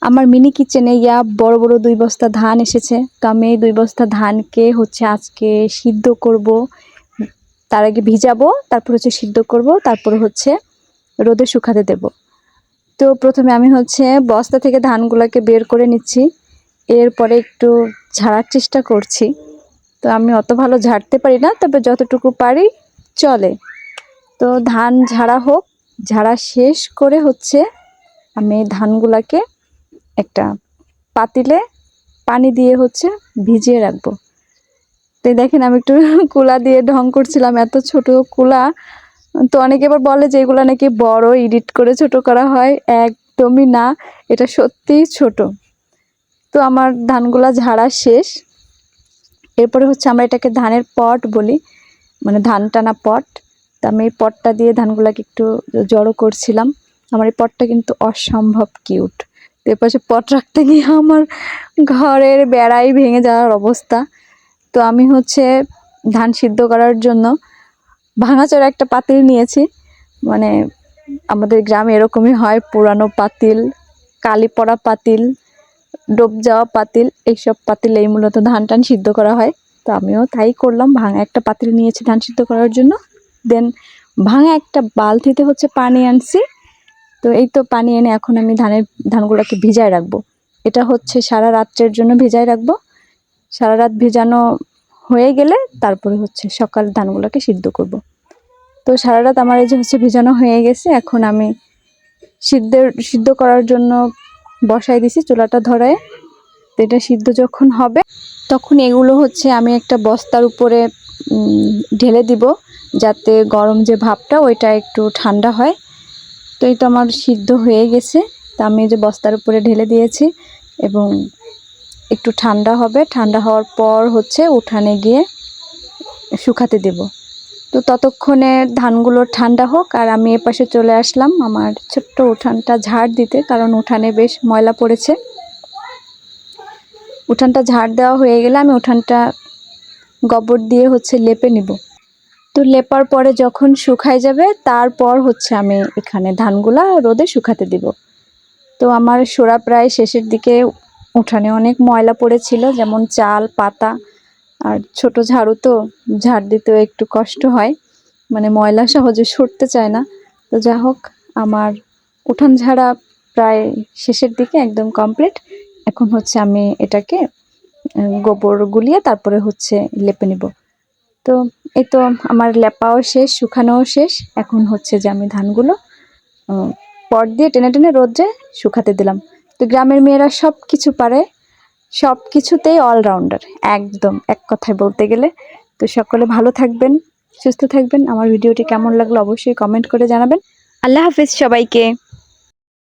আমার মিনি কিচেনে বড় বড় 2 বস্তা ধান এসেছে। তো আমি এই 2 বস্তা ধানকে হচ্ছে আজকে সিদ্ধ করব। তার আগে ভিজাবো, তারপর হচ্ছে সিদ্ধ করব, তারপর হচ্ছে রোদে শুকাতে দেব। তো প্রথমে আমি হচ্ছে বস্তা থেকে ধানগুলোকে বের করে নিচ্ছি। এরপরে একটু ঝাড়ার চেষ্টা করছি। তো আমি অত ভালো ঝাড়তে পারি না, তবে যতটুকু পারি চলে। তো ধান ঝাড়া হোক, ঝাড়া শেষ করে হচ্ছে আমি ধানগুলাকে একটা পাতিলে পানি দিয়ে হচ্ছে ভিজিয়ে রাখবো। তো দেখেন আমি একটু কুলা দিয়ে ঢং করছিলাম, এত ছোট কুলা। তো অনেকে এবার বলে যে এগুলো নাকি বড়, এডিট করে ছোট করা হয়। একদমই না, এটা সত্যিই ছোট। তো আমার ধানগুলা ঝাড়া শেষ। এরপরে হচ্ছে আমরা এটাকে ধানের পট বলি, মানে ধান টানা পট। তো আমি এই পটটা দিয়ে ধানগুলাকে একটু জড়ো করছিলাম। আমার এই পটটা কিন্তু অসম্ভব কিউট। তো এর পাশে পট রাখতে গিয়ে আমার ঘরের বেড়াই ভেঙে যাওয়ার অবস্থা। তো আমি হচ্ছে ধান সিদ্ধ করার জন্য ভাঙাচোরা একটা পাতিল নিয়েছি। মানে আমাদের গ্রামে এরকমই হয়, পুরানো পাতিল, কালি পড়া পাতিল, ডোব যাওয়া পাতিল, এইসব পাতিলেই মূলত ধান টান সিদ্ধ করা হয়। তো আমিও তাই করলাম, ভাঙা একটা পাতিল নিয়েছি ধান সিদ্ধ করার জন্য। দেন ভাঙা একটা বালতিতে হচ্ছে পানি আনছি। তো এই তো পানি এনে এখন আমি ধানগুলোকে ভিজায় রাখবো। এটা হচ্ছে সারা রাত্রের জন্য ভিজায় রাখবো। সারা রাত ভিজানো হয়ে গেলে তারপরে হচ্ছে সকাল ধানগুলোকে সিদ্ধ করব। তো সারা রাত আমার এই যে হচ্ছে ভিজানো হয়ে গেছে। এখন আমি সিদ্ধ করার জন্য বসাই দিছি চুলাটা ধরায়। তো এটা সিদ্ধ যখন হবে তখন এগুলো হচ্ছে আমি একটা বস্তার উপরে ঢেলে দিব, যাতে গরম যে ভাপটা ওইটা একটু ঠান্ডা হয়। তো এই তো আমার সিদ্ধ হয়ে গেছে। তা আমি যে বস্তার উপরে ঢেলে দিয়েছি এবং একটু ঠান্ডা হবে। ঠান্ডা হওয়ার পর হচ্ছে উঠানে গিয়ে শুকাতে দেব। তো ততক্ষণে ধানগুলো ঠান্ডা হোক আর আমি এপাশে চলে আসলাম আমার ছোট্ট উঠানটা ঝাড় দিতে, কারণ উঠানে বেশ ময়লা পড়েছে। উঠানটা ঝাড় দেওয়া হয়ে গেলে আমি উঠানটা গোবর দিয়ে হচ্ছে লেপে নিব। তো লেপার পরে যখন শুকায় যাবে তারপর হচ্ছে আমি এখানে ধানগুলা রোদে শুকাতে দিব। তো আমার সোরা প্রায় শেষের দিকে। উঠানে অনেক ময়লা পড়েছিল, যেমন চাল পাতা, আর ছোট ঝাড়ু তো ঝাড় দিতেও একটু কষ্ট হয়, মানে ময়লা সহজে সরতে চায় না। তো যা হোক, আমার উঠান ঝাড়া প্রায় শেষের দিকে, একদম কমপ্লিট। এখন হচ্ছে আমি এটাকে গোবর গুলিয়ে তারপরে হচ্ছে লেপে নিব। তো এই তো আমার লেপাও শেষ, শুকানোও শেষ। এখন হচ্ছে যে আমি ধানগুলো পট দিয়ে টেনে টেনে রোদ্রে শুকাতে দিলাম। তো গ্রামের মেয়েরা সব কিছু পারে, সব কিছুতেই অলরাউন্ডার, একদম এক কথায় বলতে গেলে। তো সকলে ভালো থাকবেন, সুস্থ থাকবেন। আমার ভিডিওটি কেমন লাগলো অবশ্যই কমেন্ট করে জানাবেন। আল্লাহ হাফিজ সবাইকে।